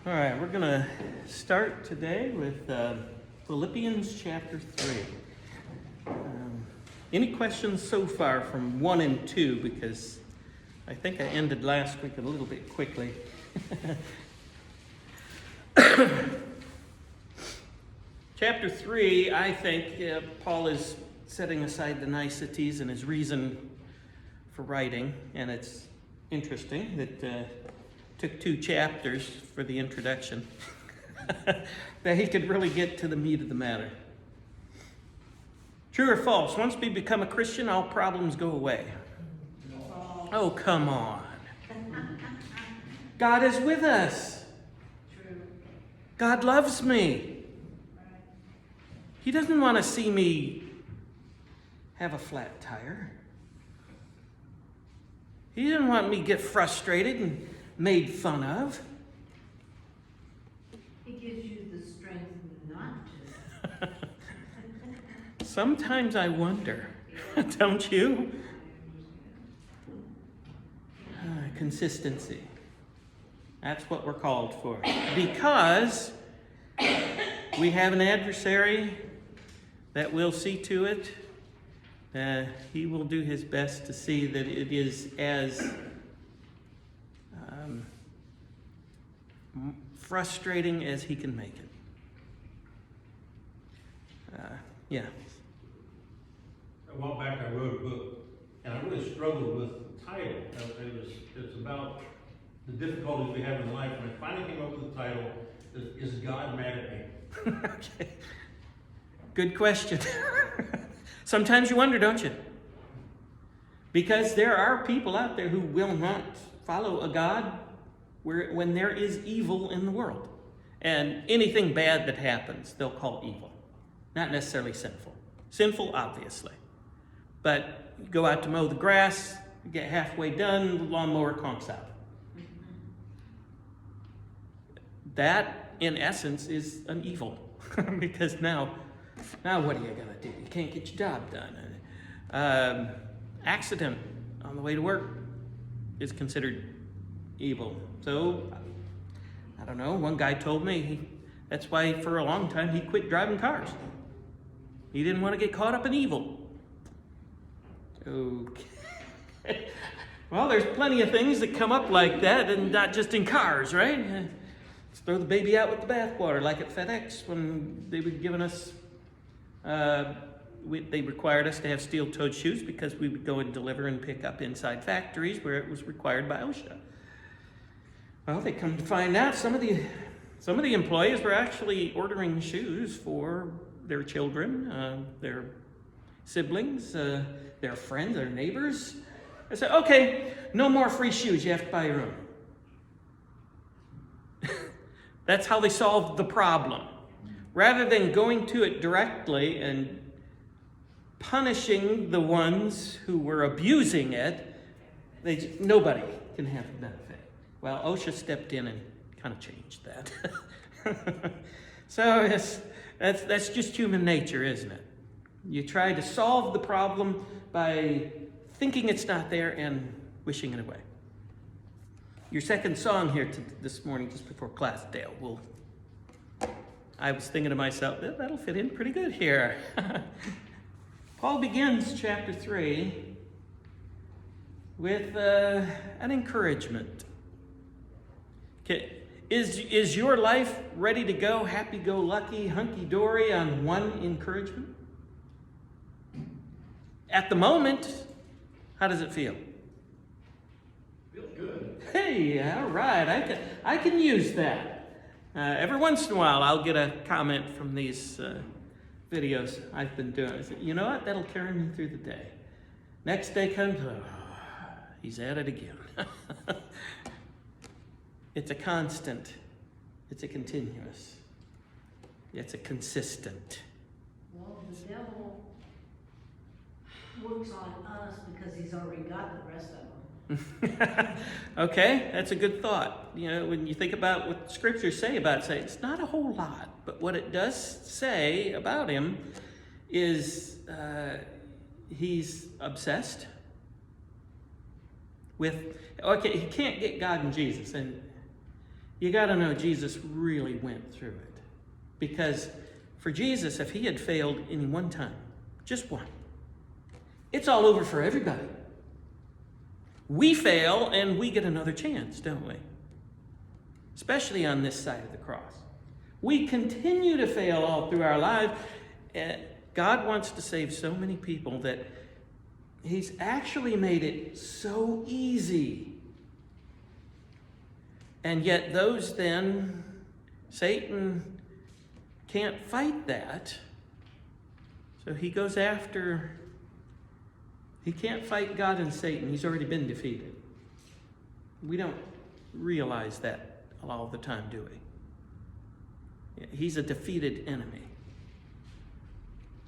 All right, we're going to start today with Philippians chapter 3. Any questions so far from 1 and 2? Because I think I ended last week a little bit quickly. Chapter 3, I think Paul is setting aside the niceties and his reason for writing. And it's interesting that took 2 chapters for the introduction that he could really get to the meat of the matter. True or false? Once we become a Christian, all problems go away. Oh, come on. God is with us. God loves me. He doesn't want to see me have a flat tire. He didn't want me to get frustrated and made fun of. He gives you the strength not to. Sometimes I wonder, don't you? Consistency. That's what we're called for. Because we have an adversary that will see to it. He will do his best to see that it is as frustrating as he can make it. Yeah. A while back I wrote a book, and I really struggled with the title. It's about the difficulties we have in life, and I finally came up with the title, Is God Mad at Me? Okay. Good question. Sometimes you wonder, don't you? Because there are people out there who will not follow a God when there is evil in the world. And anything bad that happens, they'll call evil. Not necessarily sinful. Sinful, obviously. But you go out to mow the grass, you get halfway done, the lawnmower conks out. That, in essence, is an evil. Because now what are you going to do? You can't get your job done. Accident on the way to work is considered evil. So, I don't know, one guy told me that's why for a long time he quit driving cars. He didn't want to get caught up in evil. Okay. Well, there's plenty of things that come up like that, and not just in cars, right? Let's throw the baby out with the bathwater, like at FedEx when they were giving us, they required us to have steel-toed shoes because we would go and deliver and pick up inside factories where it was required by OSHA. Well, they come to find out some of the employees were actually ordering shoes for their children, their siblings, their friends, their neighbors. I said, okay, no more free shoes. You have to buy your own. That's how they solved the problem. Rather than going to it directly and punishing the ones who were abusing it, nobody can have the benefit. Well, OSHA stepped in and kind of changed that. So that's just human nature, isn't it? You try to solve the problem by thinking it's not there and wishing it away. Your second song here this morning, just before class, Dale, I was thinking to myself, that'll fit in pretty good here. Paul begins chapter 3 with an encouragement. Okay. Is your life ready to go, happy-go-lucky, hunky-dory on one encouragement? At the moment, how does it feel? Feels good. Hey, all right, I can use that. Every once in a while, I'll get a comment from these videos I've been doing. I say, you know what? That'll carry me through the day. Next day comes, he's at it again. It's a constant. It's a continuous. It's a consistent. Well, the devil works on us because he's already got the rest of them. Okay, that's a good thought. You know, when you think about what scriptures say about Satan, it's not a whole lot. But what it does say about him is he's obsessed with, okay, he can't get God and Jesus. And You got to know Jesus really went through it. Because for Jesus, if he had failed any one time, just one, it's all over for everybody. We fail and we get another chance, don't we? Especially on this side of the cross. We continue to fail all through our lives. God wants to save so many people that he's actually made it so easy. And yet those then, Satan can't fight that. So he goes after, he can't fight God and Satan. He's already been defeated. We don't realize that all the time, do we? He's a defeated enemy.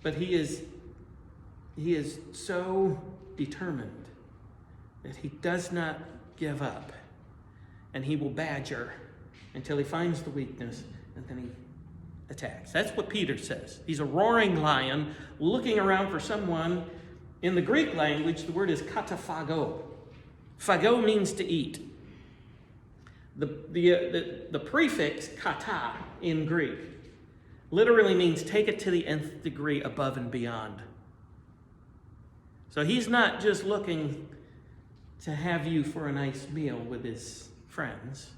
But he is so determined that he does not give up. And he will badger until he finds the weakness, and then he attacks. That's what Peter says. He's a roaring lion looking around for someone. In the Greek language, the word is kataphago. Phago means to eat. The prefix kata in Greek literally means take it to the nth degree, above and beyond. So he's not just looking to have you for a nice meal with his friends.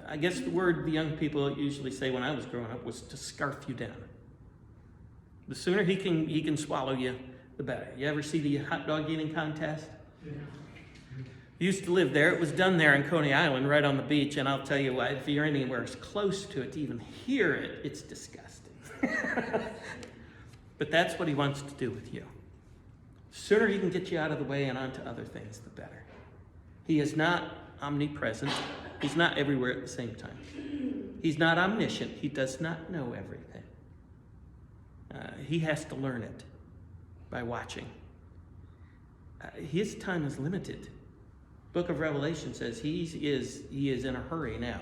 I guess the word the young people usually say when I was growing up was to scarf you down. The sooner he can swallow you, the better. You ever see the hot dog eating contest? Yeah. Used to live there. It was done there in Coney Island, right on the beach. And I'll tell you what, if you're anywhere as close to it to even hear it, it's disgusting. But that's what he wants to do with you. The sooner he can get you out of the way and onto other things, the better. He is not omnipresent. He's not everywhere at the same time. He's not omniscient. He does not know everything. He has to learn it by watching. His time is limited. Book of Revelation says he is in a hurry now.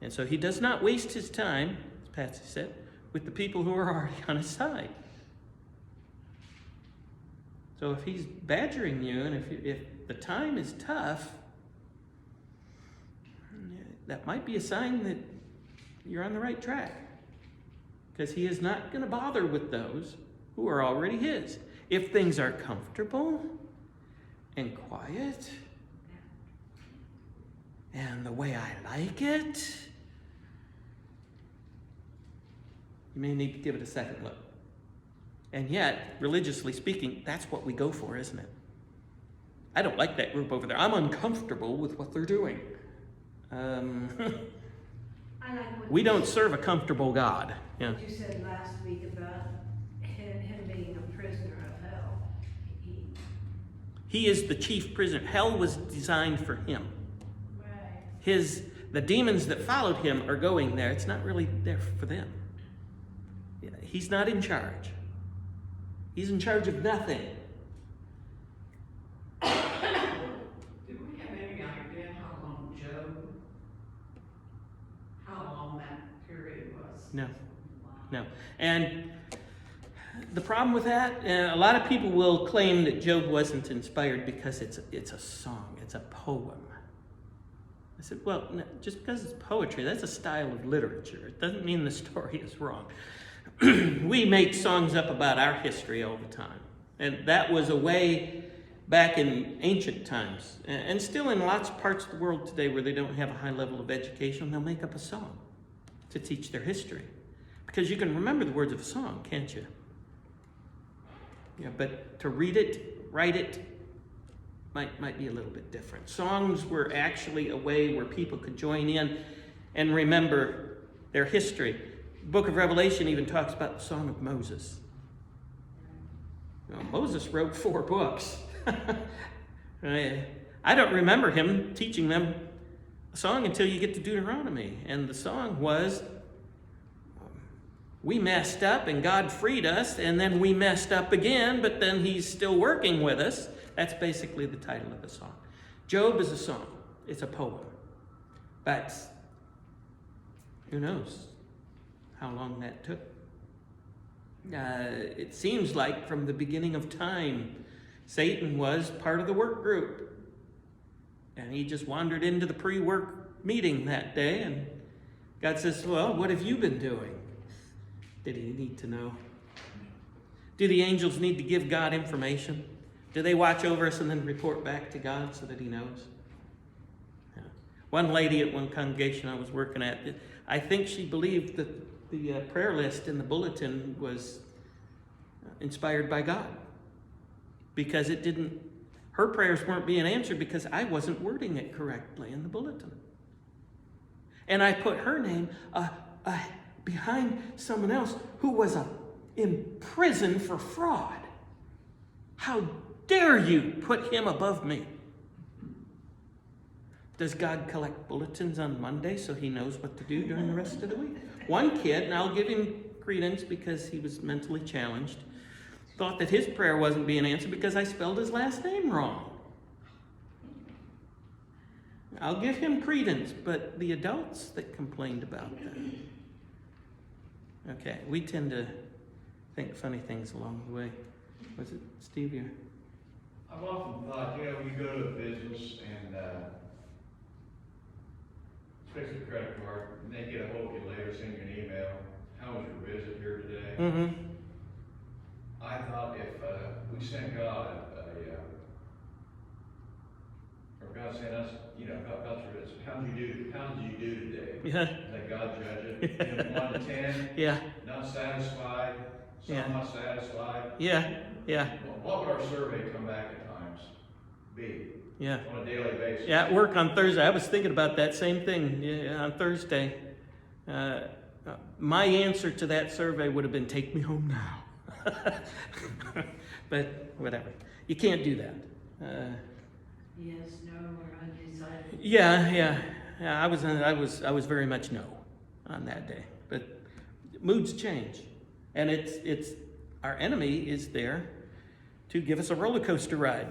And so he does not waste his time, as Patsy said, with the people who are already on his side. So if he's badgering you, and if the time is tough, that might be a sign that you're on the right track. Because he is not going to bother with those who are already his. If things are comfortable and quiet and the way I like it, you may need to give it a second look. And yet, religiously speaking, that's what we go for, isn't it? I don't like that group over there. I'm uncomfortable with what they're doing. We don't serve a comfortable God. Yeah. What you said last week about him being a prisoner of hell. He is the chief prisoner. Hell was designed for him. Right. The demons that followed him are going there. It's not really there for them. Yeah, he's not in charge. He's in charge of nothing. Do we have any idea how long that period was? No. No. And the problem with that, a lot of people will claim that Job wasn't inspired because it's a song, it's a poem. I said, well, no, just because it's poetry, that's a style of literature. It doesn't mean the story is wrong. We make songs up about our history all the time. And that was a way back in ancient times, and still in lots of parts of the world today where they don't have a high level of education, they'll make up a song to teach their history. Because you can remember the words of a song, can't you? Yeah, but to read it, write it, might be a little bit different. Songs were actually a way where people could join in and remember their history. The book of Revelation even talks about the Song of Moses. You know, Moses wrote 4 books. I don't remember him teaching them a song until you get to Deuteronomy. And the song was, we messed up and God freed us, and then we messed up again, but then he's still working with us. That's basically the title of the song. Job is a song. It's a poem. But who knows how long that took. It seems like from the beginning of time, Satan was part of the work group. And he just wandered into the pre-work meeting that day, and God says, well, what have you been doing? Did he need to know? Do the angels need to give God information? Do they watch over us and then report back to God so that he knows? Yeah. One lady at one congregation I was working at, I think she believed that the prayer list in the bulletin was inspired by God, because her prayers weren't being answered because I wasn't wording it correctly in the bulletin. And I put her name behind someone else who was in prison for fraud. How dare you put him above me? Does God collect bulletins on Monday so he knows what to do during the rest of the week? One kid, and I'll give him credence because he was mentally challenged, thought that his prayer wasn't being answered because I spelled his last name wrong. I'll give him credence, but the adults that complained about that. Okay, we tend to think funny things along the way. Was it Steve here? I've often thought, you go to a business and especially a credit card, and they get a hold of you later, send you an email. How was your visit here today? Mm-hmm. I thought if we sent God or God sent us, about your visit, how did you do today? Yeah. Let God judge it. 1 to 10. Yeah. Not satisfied. Somewhat satisfied. Yeah. Yeah. What would our survey come back at times be? Yeah. On a daily basis. Yeah, at work on Thursday, I was thinking about that same thing. Yeah, on Thursday, my answer to that survey would have been, take me home now. But whatever. You can't do that. Yes, no, or undecided. Yeah. I was very much no on that day. But moods change. And it's our enemy is there to give us a roller coaster ride.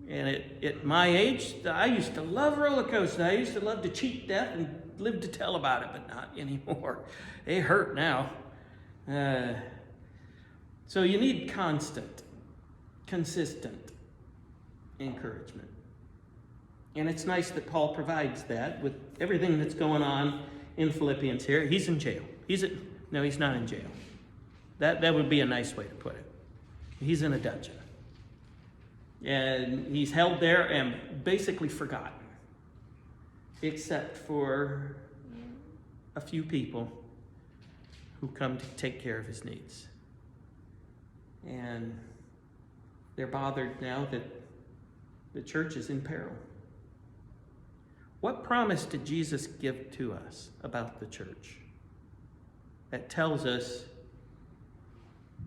And at my age, I used to love roller coasters. I used to love to cheat death and live to tell about it, but not anymore. They hurt now. So you need constant, consistent encouragement. And it's nice that Paul provides that with everything that's going on in Philippians here. He's in jail. No, he's not in jail. That would be a nice way to put it. He's in a dungeon. And he's held there and basically forgotten, except for a few people who come to take care of his needs. And they're bothered now that the church is in peril. What promise did Jesus give to us about the church that tells us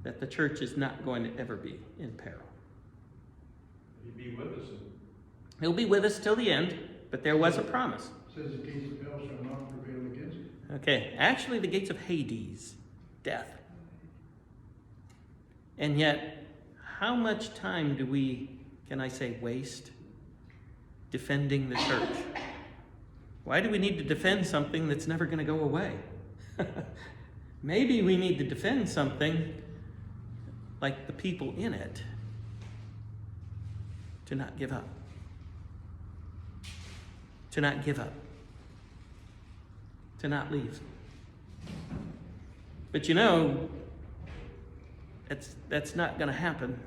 that the church is not going to ever be in peril? He'd be with us. He'll be with us till the end, but there was a promise. It says the gates of hell shall not prevail against it. Okay, actually the gates of Hades, death. And yet, how much time do we, waste defending the church? Why do we need to defend something that's never going to go away? Maybe we need to defend something like the people in it to not give up. To not give up. To not leave. But that's not going to happen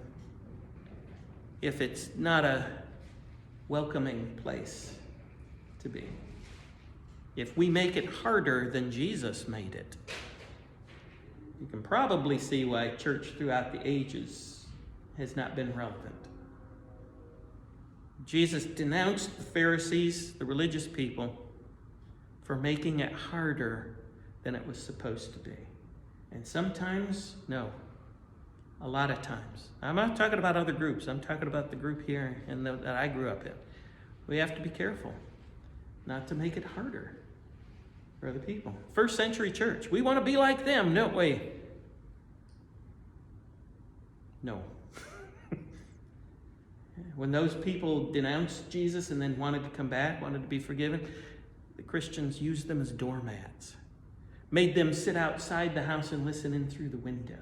if it's not a welcoming place to be. If we make it harder than Jesus made it, you can probably see why church throughout the ages has not been relevant. Jesus denounced the Pharisees, the religious people, for making it harder than it was supposed to be. And sometimes, no. A lot of times. I'm not talking about other groups. I'm talking about the group here and that I grew up in. We have to be careful not to make it harder for other people. First century church. We want to be like them, don't we? No. When those people denounced Jesus and then wanted to come back, wanted to be forgiven, the Christians used them as doormats. Made them sit outside the house and listen in through the window.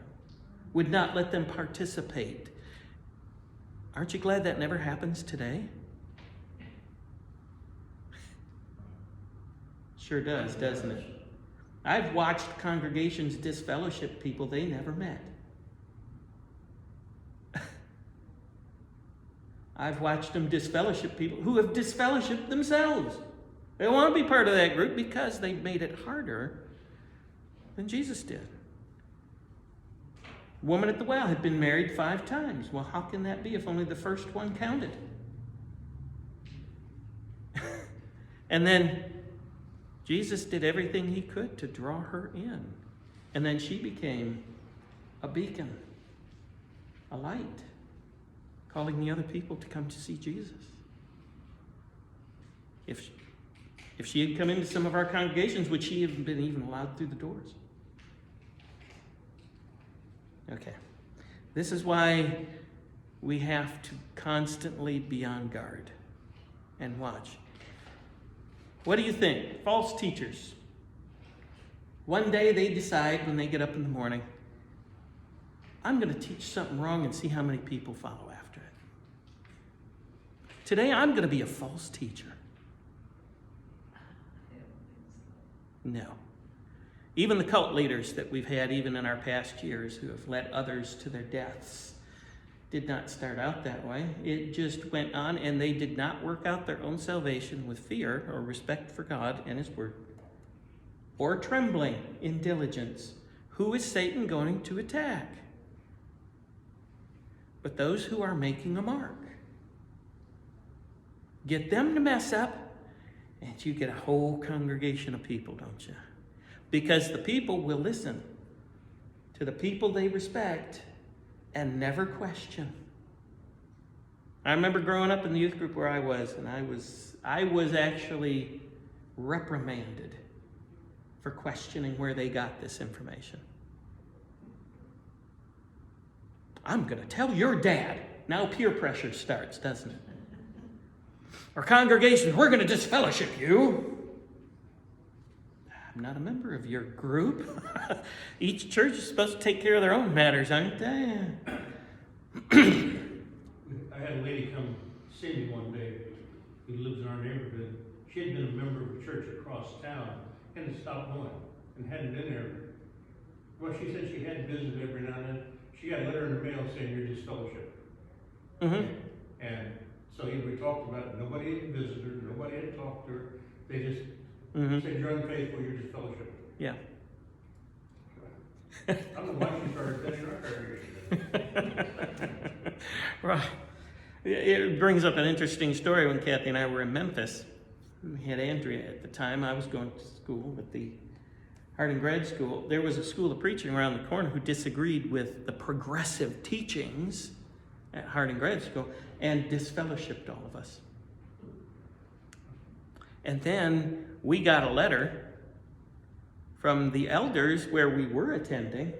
Would not let them participate. Aren't you glad that never happens today? Sure does, doesn't it? I've watched congregations disfellowship people they never met. I've watched them disfellowship people who have disfellowshipped themselves. They don't want to be part of that group because they've made it harder than Jesus did. The woman at the well had been married 5 times. Well, how can that be if only the first one counted? And then Jesus did everything he could to draw her in. And then she became a beacon, a light, calling the other people to come to see Jesus. If she had come into some of our congregations, would she have been even allowed through the doors? Okay. This is why we have to constantly be on guard and watch. What do you think? False teachers. One day they decide when they get up in the morning, I'm going to teach something wrong and see how many people follow after it. Today I'm going to be a false teacher. No. Even the cult leaders that we've had, even in our past years, who have led others to their deaths, did not start out that way. It just went on, and they did not work out their own salvation with fear or respect for God and his word, or trembling in diligence. Who is Satan going to attack? But those who are making a mark. Get them to mess up, and you get a whole congregation of people, don't you? Because the people will listen to the people they respect and never question. I remember growing up in the youth group where I was, and I was actually reprimanded for questioning where they got this information. I'm going to tell your dad. Now peer pressure starts, doesn't it? Our congregation, we're going to disfellowship you. I'm not a member of your group. Each church is supposed to take care of their own matters, aren't they? I had a lady come see me one day who lives in our neighborhood. She had been a member of a church across town and had stopped going and hadn't been there. Well, she said she had visited every now and then. She got a letter in the mail saying you're disfellowship. Mm-hmm. And so we talked about it. Nobody had visited her. Nobody had talked to her. They just said you're unfaithful. You're disfellowship. Yeah. I don't know why she started attending our congregation. Right. It brings up an interesting story when Kathy and I were in Memphis. We had Andrea at the time. I was going to school at the Harding Grad School. There was a school of preaching around the corner who disagreed with the progressive teachings at Harding Grad School and disfellowshipped all of us. And then we got a letter from the elders where we were attending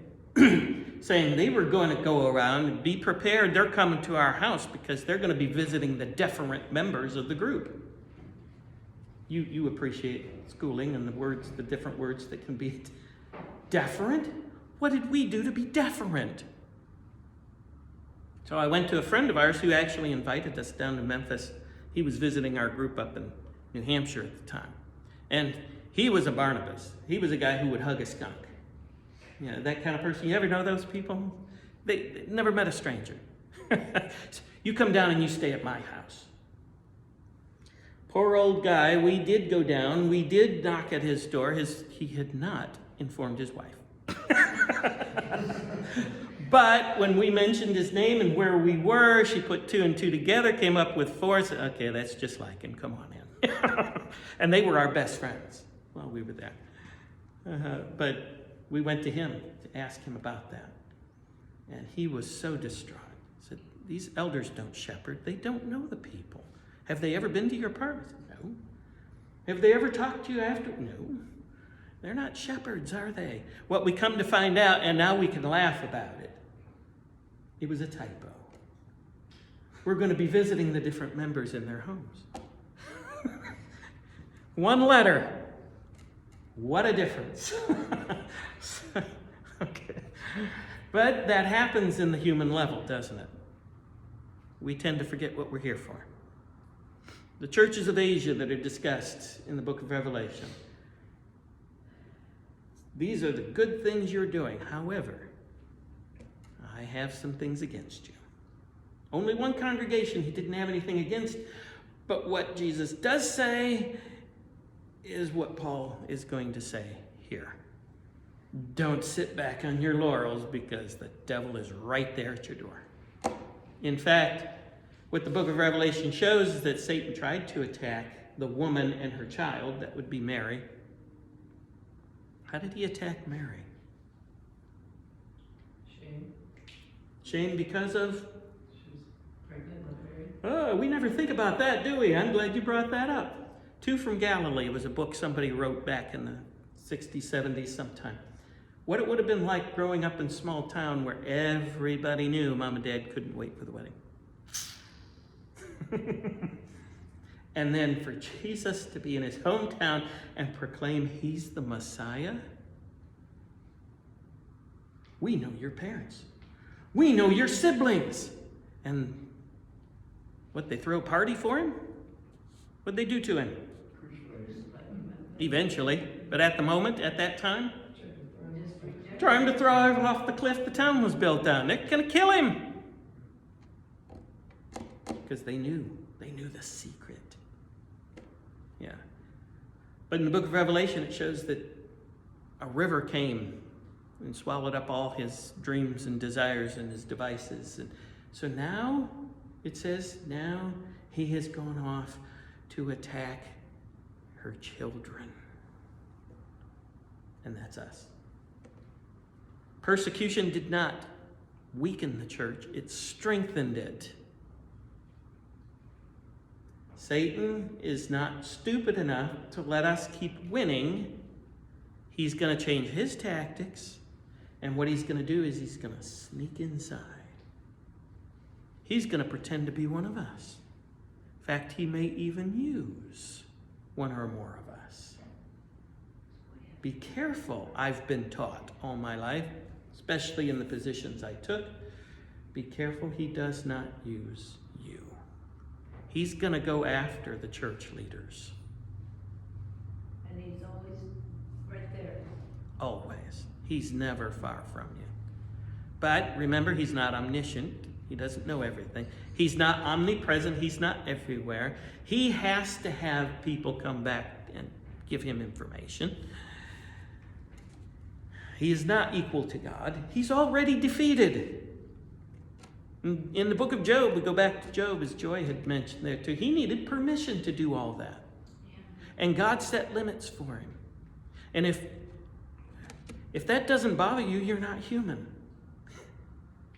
saying they were going to go around and be prepared. They're coming to our house because they're going to be visiting the deferent members of the group. You appreciate schooling and the different words that can be deferent. What did we do to be deferent? So I went to a friend of ours who actually invited us down to Memphis. He was visiting our group up in New Hampshire at the time. And he was a Barnabas. He was a guy who would hug a skunk. You know, that kind of person. You ever know those people? They never met a stranger. You come down and you stay at my house. Poor old guy, we did go down. We did knock at his door. He had not informed his wife. But when we mentioned his name and where we were, she put 2 and 2 together, came up with 4. Said, okay, that's just like him. Come on in. And they were our best friends while we were there. But we went to him to ask him about that. And he was so distraught. He said, these elders don't shepherd. They don't know the people. Have they ever been to your apartment? No. Have they ever talked to you after? No. They're not shepherds, are they? What we come to find out, and now we can laugh about it, it was a typo. We're going to be visiting the different members in their homes. One letter. What a difference. Okay. But that happens in the human level, doesn't it? We tend to forget what we're here for. The churches of Asia that are discussed in the book of Revelation, These are the good things you're doing. However, I have some things against you. Only one congregation he didn't have anything against, but what Jesus does say is what Paul is going to say here. Don't sit back on your laurels because the devil is right there at your door. In fact, what the book of Revelation shows is that Satan tried to attack the woman and her child, that would be Mary. How did he attack Mary? Shame. Shame because of? She was pregnant with Mary. Oh, we never think about that, do we? I'm glad you brought that up. Two from Galilee was a book somebody wrote back in the 60s, 70s sometime. What it would have been like growing up in a small town where everybody knew mom and dad couldn't wait for the wedding. And then for Jesus to be in his hometown and proclaim he's the Messiah. We know your parents. We know your siblings. And what, they throw a party for him? What'd they do to him? Eventually. But at the moment, at that time, try him to throw him off the cliff the town was built on. They're going to kill him. Because they knew the secret. Yeah. But in the book of Revelation, it shows that a river came and swallowed up all his dreams and desires and his devices. And so now, it says, now he has gone off to attack her children. And that's us. Persecution did not weaken the church, it strengthened it. Satan is not stupid enough to let us keep winning. He's going to change his tactics, and what he's going to do is he's going to sneak inside. He's going to pretend to be one of us. In fact, he may even use one or more of us. Be careful, I've been taught all my life, especially in the positions I took. Be careful he does not use you. He's going to go after the church leaders. And he's always right there. Always. He's never far from you. But remember, he's not omniscient. He doesn't know everything. He's not omnipresent. He's not everywhere. He has to have people come back and give him information. He is not equal to God. He's already defeated. In the book of Job, we go back to Job, as Joy had mentioned there too. He needed permission to do all that. And God set limits for him. And if that doesn't bother you, you're not human.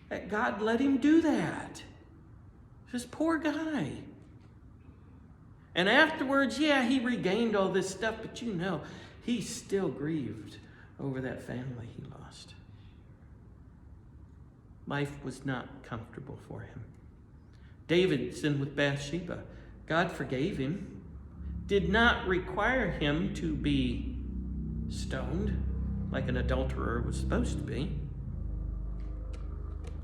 That God let him do that. This poor guy. And afterwards, yeah, he regained all this stuff, but you know, he still grieved over that family he lost. Life was not comfortable for him. David sinned with Bathsheba. God forgave him, did not require him to be stoned like an adulterer was supposed to be.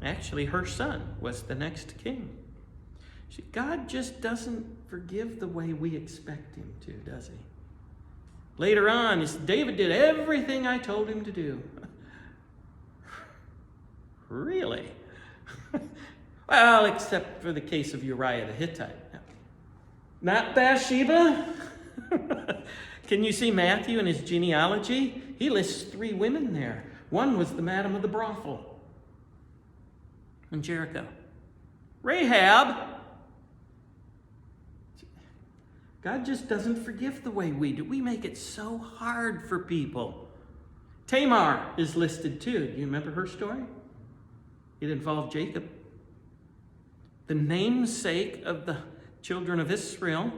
Actually, her son was the next king. See, God just doesn't forgive the way we expect him to, does he? Later on, David did everything I told him to do. Really? Well, except for the case of Uriah the Hittite. Not Bathsheba? Can you see Matthew in his genealogy? He lists 3 women there. One was the madam of the brothel in Jericho. Rahab. God just doesn't forgive the way we do. We make it so hard for people. Tamar is listed too. Do you remember her story? It involved Jacob, the namesake of the children of Israel.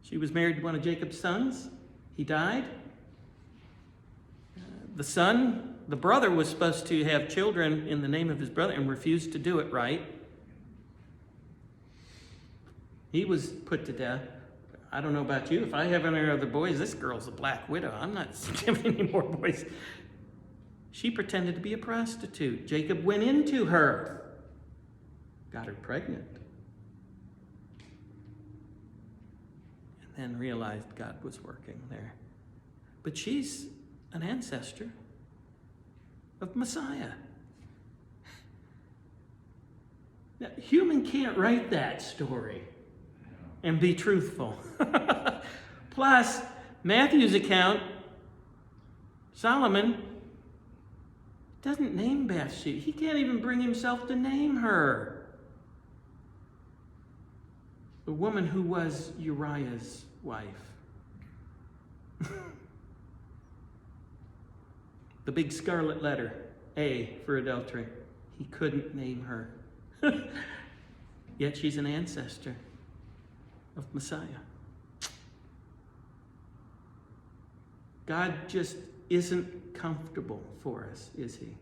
She was married to one of Jacob's sons. He died. The brother was supposed to have children in the name of his brother and refused to do it right. He was put to death. I don't know about you. If I have any other boys, this girl's a black widow. I'm not giving any more boys. She pretended to be a prostitute. Jacob went into her, got her pregnant, and then realized God was working there. But she's an ancestor of Messiah. Now, human can't write that story and be truthful. Plus, Matthew's account, Solomon doesn't name Bathsheba. He can't even bring himself to name her. The woman who was Uriah's wife. The big scarlet letter, A for adultery. He couldn't name her. Yet she's an ancestor of Messiah. God just isn't comfortable for us, is he?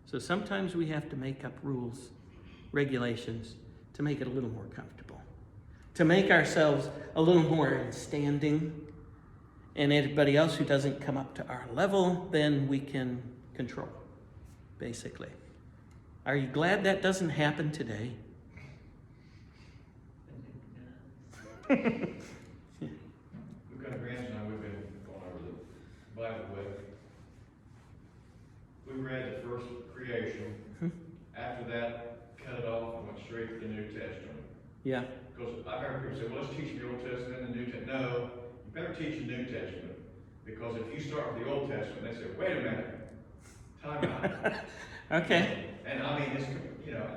So sometimes we have to make up rules, regulations, to make it a little more comfortable. To make ourselves a little more in standing. And anybody else who doesn't come up to our level, then we can control, basically. Are you glad that doesn't happen today? We've got a grandson we've been going over the Bible with. We read the first creation. After that, cut it off and went straight to the New Testament. Yeah. Because I've heard people say, well, let's teach the Old Testament and the New Testament. No, you better teach the New Testament. Because if you start with the Old Testament, they say, wait a minute, time out. Okay. And I mean, it's, you know.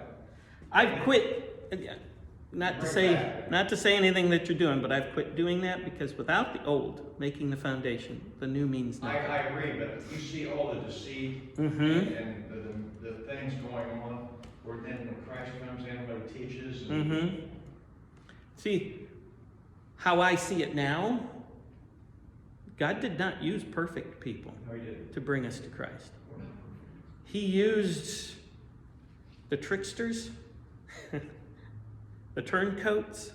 I've quit, not to say anything that you're doing, but I've quit doing that because without the old making the foundation, the new means nothing. I agree, but you see all the deceit Mm-hmm. and the things going on, where then when Christ comes in, what he teaches. And Mm-hmm. See, how I see it now, God did not use perfect people No, he didn't. to bring us to Christ. He used the tricksters, the turncoats,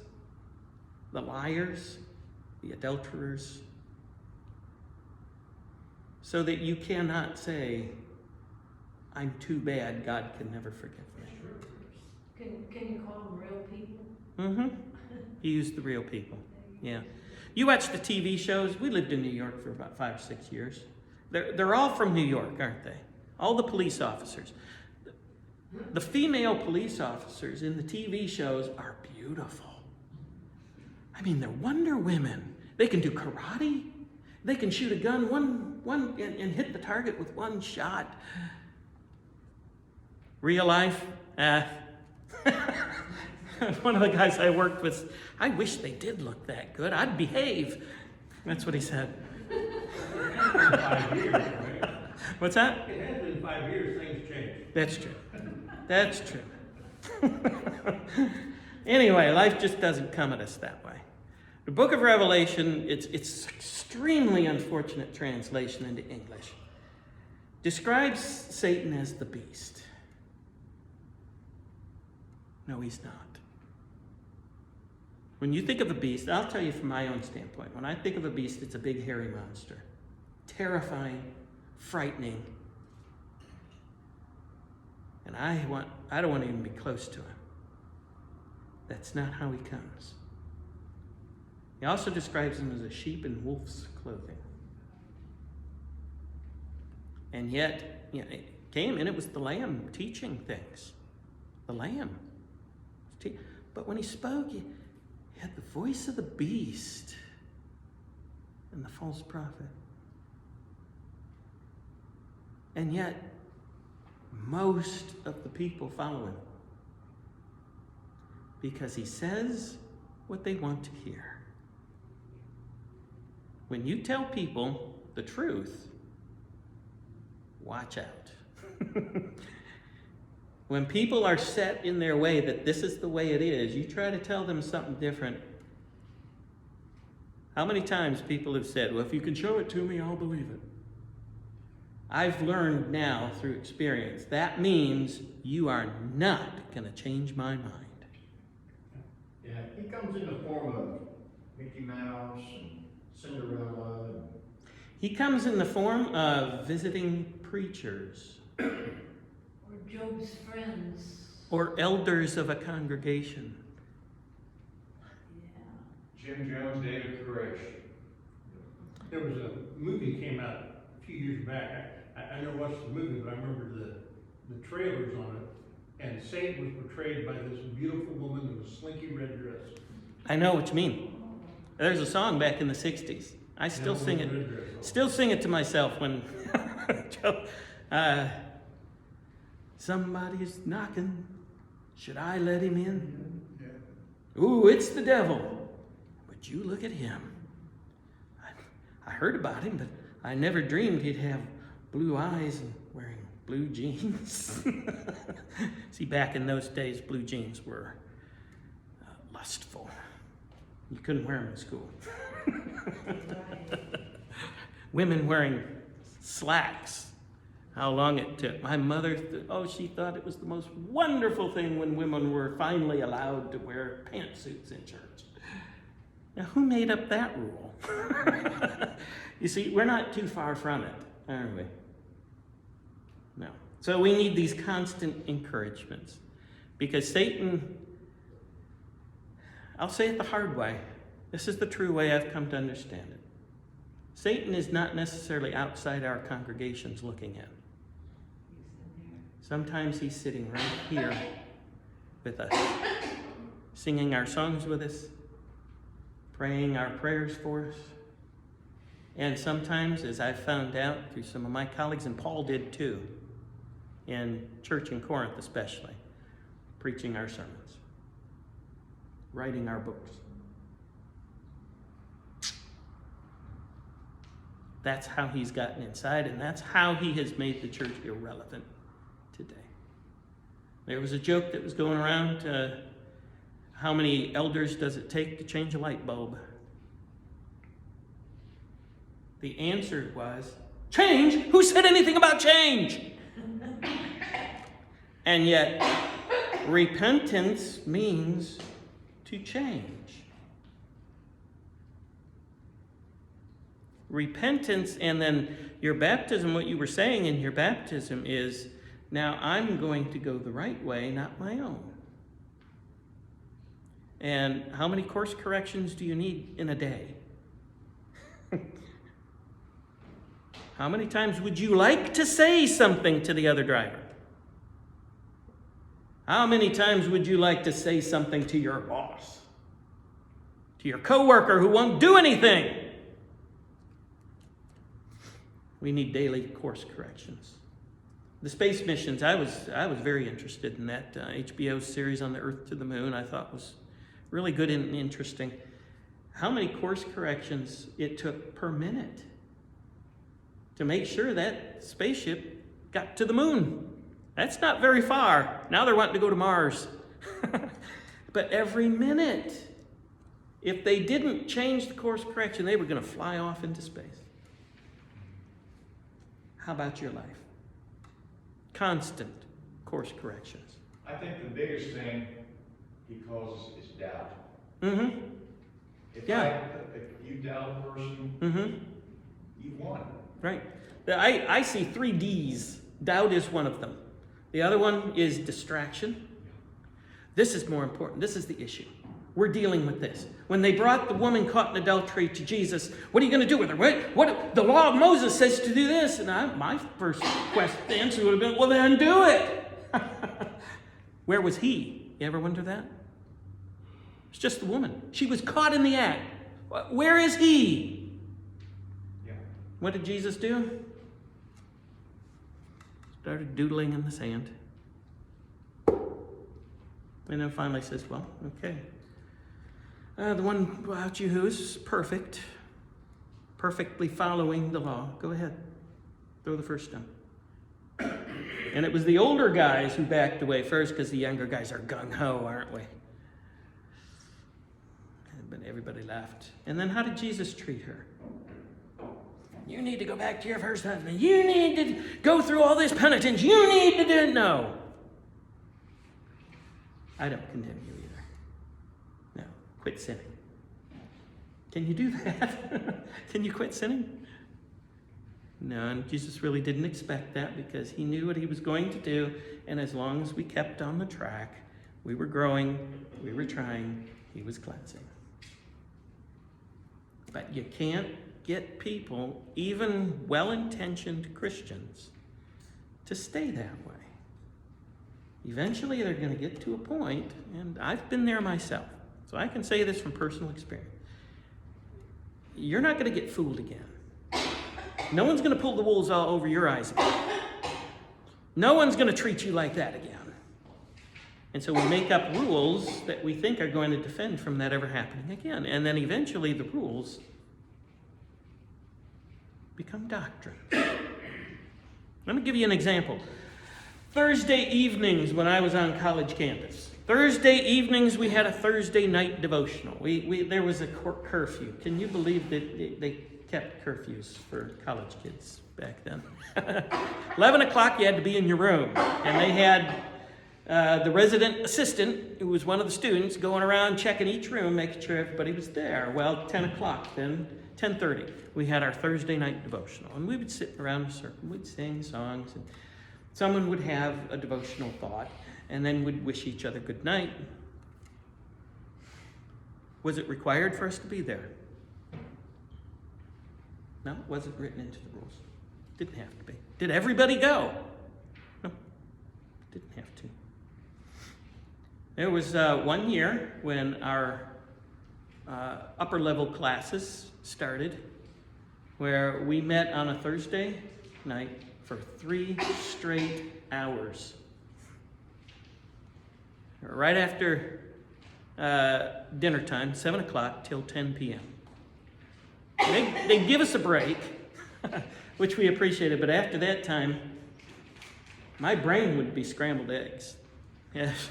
the liars, the adulterers, so that you cannot say, I'm too bad, God can never forgive me. Can you call them real people? Mm-hmm. He used the real people. Yeah. You watch the TV shows. We lived in New York for about 5 or 6 years. They're all from New York, aren't they? All the police officers. The female police officers in the TV shows are beautiful. I mean, they're Wonder Women. They can do karate. They can shoot a gun and hit the target with one shot. Real life, one of the guys I worked with, I wish they did look that good. I'd behave. That's what he said. 5 years, right? What's that? It has been 5 years, things change. That's true. That's true. Anyway, life just doesn't come at us that way. The book of Revelation, it's extremely unfortunate translation into English, describes Satan as the beast. No, he's not. When you think of a beast, I'll tell you from my own standpoint, when I think of a beast, it's a big hairy monster. Terrifying, frightening. And I don't want to even be close to him. That's not how he comes. He also describes him as a sheep in wolf's clothing. And yet, it came and it was the Lamb teaching things. The Lamb. But when he spoke, he had the voice of the beast and the false prophet. And yet, most of the people follow him because he says what they want to hear. When you tell people the truth, watch out. When people are set in their way that this is the way it is, you try to tell them something different. How many times people have said, well, if you can show it to me, I'll believe it. I've learned now through experience, that means you are not going to change my mind. Yeah, he comes in the form of Mickey Mouse and Cinderella. He comes in the form of visiting preachers. Or Job's friends? Or elders of a congregation. Yeah. Jim Jones, David Koresh. There was a movie came out a few years back. I never watched the movie, but I remember the trailers on it. And Satan was portrayed by this beautiful woman in a slinky red dress. I know what you mean. There's a song back in the 60s. I still sing it. Still sing it to myself when somebody's knocking. Should I let him in? Ooh, it's the devil. But you look at him. I heard about him, but I never dreamed he'd have blue eyes and wearing blue jeans. See, back in those days, blue jeans were lustful. You couldn't wear them in school. Women wearing slacks. How long it took. My mother, she thought it was the most wonderful thing when women were finally allowed to wear pantsuits in church. Now, who made up that rule? You see, we're not too far from it, are we? No. So we need these constant encouragements. Because Satan, I'll say it the hard way. This is the true way I've come to understand it. Satan is not necessarily outside our congregations looking in. Sometimes he's sitting right here with us, singing our songs with us, praying our prayers for us. And sometimes, as I've found out through some of my colleagues, and Paul did too, in church in Corinth especially, preaching our sermons, writing our books. That's how he's gotten inside, and that's how he has made the church irrelevant today. There was a joke that was going around, how many elders does it take to change a light bulb? The answer was, change? Who said anything about change? And yet, repentance means to change. Repentance, and then your baptism, what you were saying in your baptism is, now I'm going to go the right way, not my own. And how many course corrections do you need in a day? How many times would you like to say something to the other driver? How many times would you like to say something to your boss? To your coworker who won't do anything? We need daily course corrections. The space missions, I was very interested in that HBO series on the Earth to the Moon. I thought was really good and interesting. How many course corrections it took per minute to make sure that spaceship got to the moon. That's not very far. Now they're wanting to go to Mars. But every minute, if they didn't change the course correction, they were going to fly off into space. How about your life? Constant course corrections. I think the biggest thing he causes is doubt. Mm-hmm. If you doubt a person, you've won. Right. I see 3 Ds. Doubt is one of them. The other one is distraction. This is more important. This is the issue. We're dealing with this. When they brought the woman caught in adultery to Jesus, what are you going to do with her? What the law of Moses says to do this. And my first answer would have been, well, then do it. Where was he? You ever wonder that? It's just the woman. She was caught in the act. Where is he? Yeah. What did Jesus do? Started doodling in the sand. And then finally says, well, okay. The one about you who is perfect, perfectly following the law, go ahead. Throw the first stone. And it was the older guys who backed away first because the younger guys are gung-ho, aren't we? But everybody laughed. And then how did Jesus treat her? You need to go back to your first husband. You need to go through all this penitence. You need to do it. No. I don't condemn you either. No. Quit sinning. Can you do that? Can you quit sinning? No, and Jesus really didn't expect that because he knew what he was going to do. And as long as we kept on the track, we were growing, we were trying, he was cleansing. But you can't get people, even well-intentioned Christians, to stay that way. Eventually, they're going to get to a point, and I've been there myself, so I can say this from personal experience. You're not going to get fooled again. No one's going to pull the wool all over your eyes again. No one's going to treat you like that again. And so we make up rules that we think are going to defend from that ever happening again. And then eventually the rules become doctrine. Let me give you an example. Thursday evenings when I was on college campus. Thursday evenings we had a Thursday night devotional. There was a curfew. Can you believe that they kept curfews for college kids back then? 11 o'clock you had to be in your room. And they had the resident assistant, who was one of the students, going around checking each room, making sure everybody was there. Well, 10 o'clock then, 10:30, we had our Thursday night devotional. And we would sit around a circle, we'd sing songs, and someone would have a devotional thought, and then we'd wish each other good night. Was it required for us to be there? No, it wasn't written into the rules. Didn't have to be. Did everybody go? No, didn't have to. There was 1 year when our upper level classes started, where we met on a Thursday night for 3 straight hours. Right after dinner time, 7 o'clock till 10 p.m. They'd give us a break, which we appreciated, but after that time, my brain would be scrambled eggs. Yes.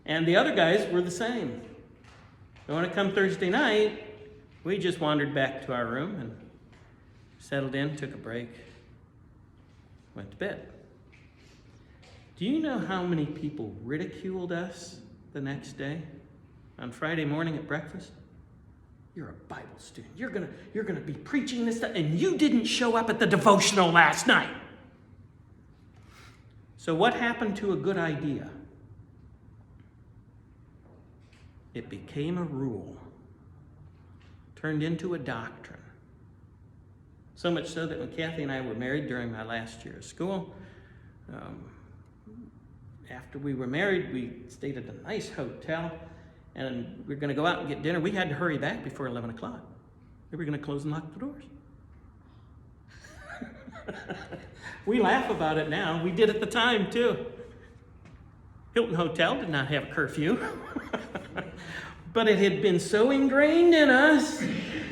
And the other guys were the same. So when it come Thursday night, we just wandered back to our room and settled in, took a break, went to bed. Do you know how many people ridiculed us the next day on Friday morning at breakfast? You're a Bible student. You're gonna be preaching this stuff, and you didn't show up at the devotional last night. So what happened to a good idea? It became a rule, turned into a doctrine. So much so that when Kathy and I were married during my last year of school, after we were married, we stayed at a nice hotel, and we were going to go out and get dinner. We had to hurry back before 11 o'clock. We were going to close and lock the doors. We laugh about it now. We did at the time, too. Hilton Hotel did not have a curfew. But it had been so ingrained in us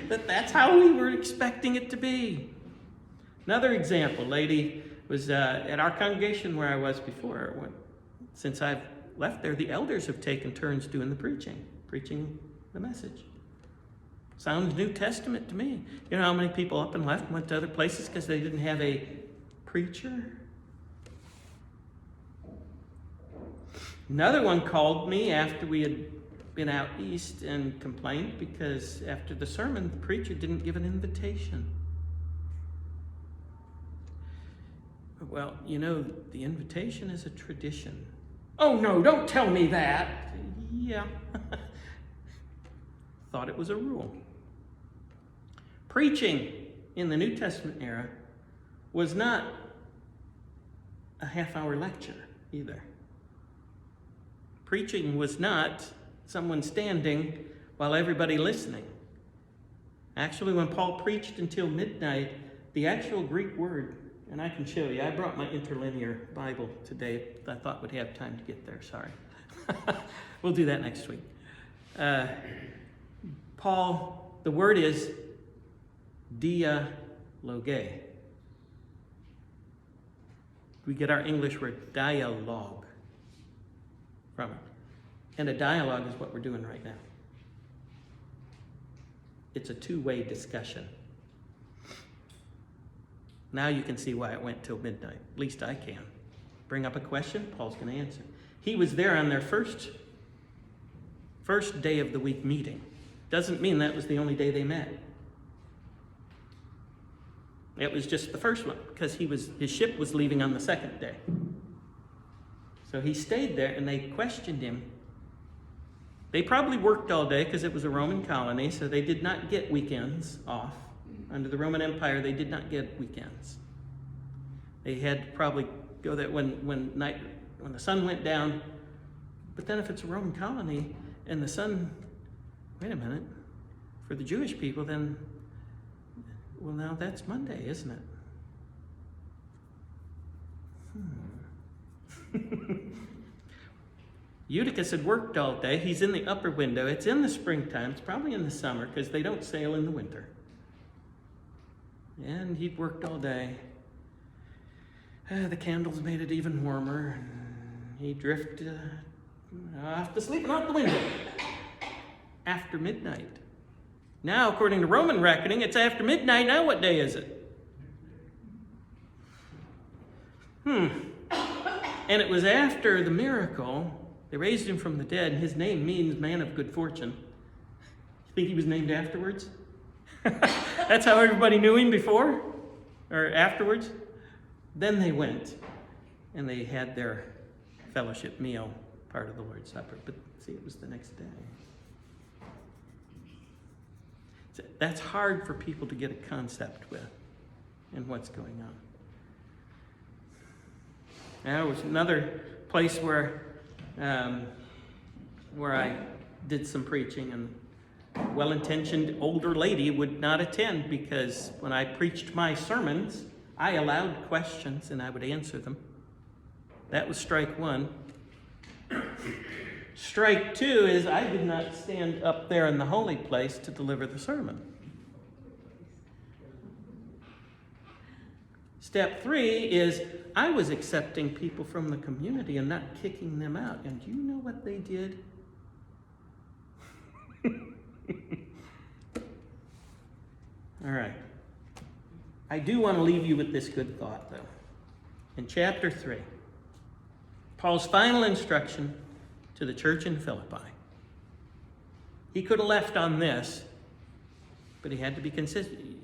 that that's how we were expecting it to be. Another example, lady was at our congregation where I was before. Since I've left there, the elders have taken turns doing the preaching the message. Sounds New Testament to me. You know how many people up and left and went to other places because they didn't have a preacher? Another one called me after we had been out east and complained because after the sermon, the preacher didn't give an invitation. Well, you know, the invitation is a tradition. Oh, no, don't tell me that. Yeah. Thought it was a rule. Preaching in the New Testament era was not a half-hour lecture either. Preaching was not someone standing while everybody listening. Actually, when Paul preached until midnight, the actual Greek word, and I can show you, I brought my interlinear Bible today. I thought we'd have time to get there, sorry. We'll do that next week. Paul, the word is dialoge. We get our English word dialogue from it. And a dialogue is what we're doing right now. It's a two-way discussion. Now you can see why it went till midnight. At least I can. Bring up a question, Paul's going to answer. He was there on their first day of the week meeting. Doesn't mean that was the only day they met. It was just the first one because his ship was leaving on the second day. So he stayed there and they questioned him. They probably worked all day because it was a Roman colony, so they did not get weekends off. Under the Roman Empire, they did not get weekends. They had to probably go there when the sun went down. But then if it's a Roman colony and the sun, wait a minute, for the Jewish people, then, well, now that's Monday, isn't it? Eutychus had worked all day. He's in the upper window. It's in the springtime. It's probably in the summer because they don't sail in the winter. And he'd worked all day. The candles made it even warmer. And he drifted off to sleep and out the window. After midnight. Now, according to Roman reckoning, it's after midnight. Now what day is it? And it was after the miracle. They raised him from the dead, and his name means man of good fortune. You think he was named afterwards? That's how everybody knew him before? Or afterwards? Then they went, and they had their fellowship meal, part of the Lord's Supper. But see, it was the next day. That's hard for people to get a concept with and what's going on. There was another place where I did some preaching, and a well-intentioned older lady would not attend because when I preached my sermons, I allowed questions and I would answer them. That was strike one. Strike two is I did not stand up there in the holy place to deliver the sermon. Step three is I was accepting people from the community and not kicking them out. And do you know what they did? All right. I do want to leave you with this good thought, though. In chapter 3, Paul's final instruction to the church in Philippi. He could have left on this, but he had to be consistent.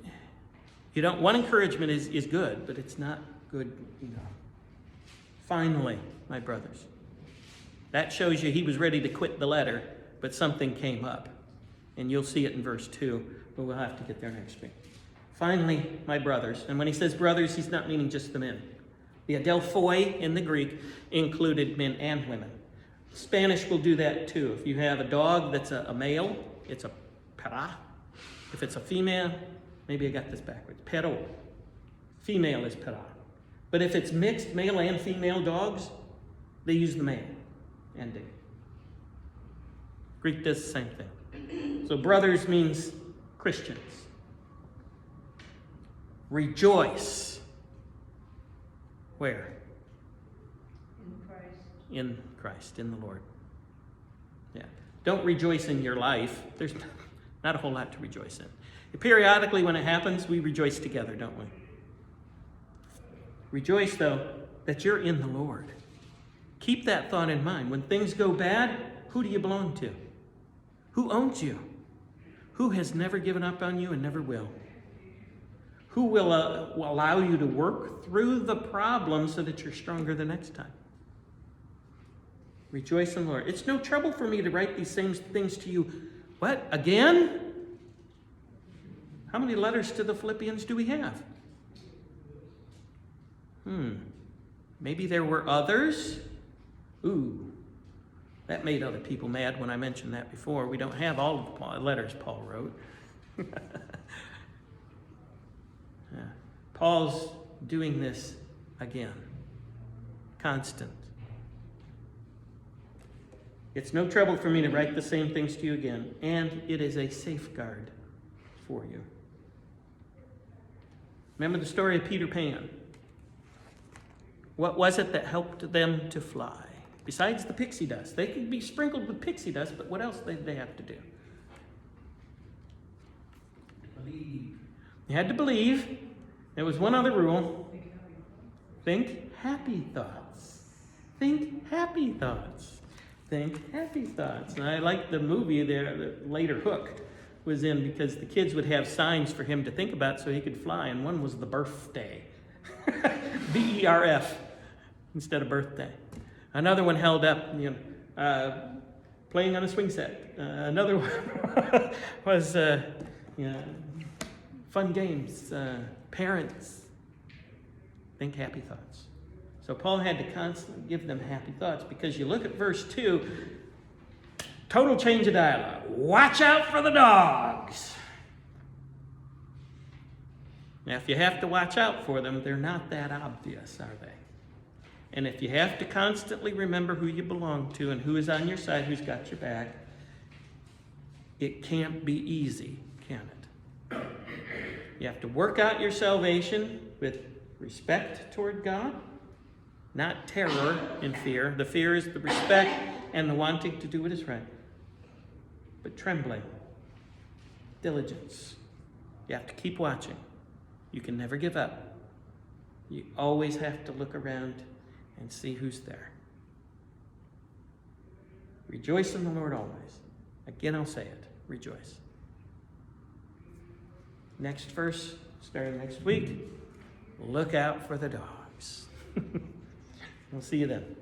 One encouragement is good, but it's not good enough. Finally, my brothers. That shows you he was ready to quit the letter, but something came up. And you'll see it in verse 2, but we'll have to get there next week. Finally, my brothers. And when he says brothers, he's not meaning just the men. The adelphoi in the Greek included men and women. Spanish will do that too. If you have a dog that's a male, it's a perra. If it's a female, maybe I got this backwards, perro. Female is perra. But if it's mixed male and female dogs, they use the male ending. Greek does the same thing. So brothers means Christians. Rejoice. Where? In Christ. In Christ, in the Lord. Yeah. Don't rejoice in your life. There's not a whole lot to rejoice in. Periodically, when it happens, we rejoice together, don't we? Rejoice, though, that you're in the Lord. Keep that thought in mind. When things go bad, who do you belong to? Who owns you? Who has never given up on you and never will? Who will allow you to work through the problem so that you're stronger the next time? Rejoice in the Lord. It's no trouble for me to write these same things to you. What? Again? How many letters to the Philippians do we have? Maybe there were others. Ooh, that made other people mad when I mentioned that before. We don't have all of the letters Paul wrote. Yeah. Paul's doing this again. Constant. It's no trouble for me to write the same things to you again, and it is a safeguard for you. Remember the story of Peter Pan? What was it that helped them to fly? Besides the pixie dust. They could be sprinkled with pixie dust, but what else did they have to do? Believe. You had to believe. There was one other rule. Think happy thoughts. Think happy thoughts. Think happy thoughts. And I like the movie there that later Hook was in because the kids would have signs for him to think about so he could fly, and one was the birthday. BERF instead of birthday. Another one held up, playing on a swing set. Another one was fun games. Parents, think happy thoughts. So Paul had to constantly give them happy thoughts, because you look at verse 2, total change of dialogue. Watch out for the dogs. Now, if you have to watch out for them, they're not that obvious, are they? And if you have to constantly remember who you belong to and who is on your side, who's got your back, it can't be easy, can it? You have to work out your salvation with respect toward God, not terror and fear. The fear is the respect and the wanting to do what is right. But trembling, diligence. You have to keep watching. You can never give up. You always have to look around and see who's there. Rejoice in the Lord always. Again, I'll say it. Rejoice. Next verse, starting next week, look out for the dogs. We'll see you then.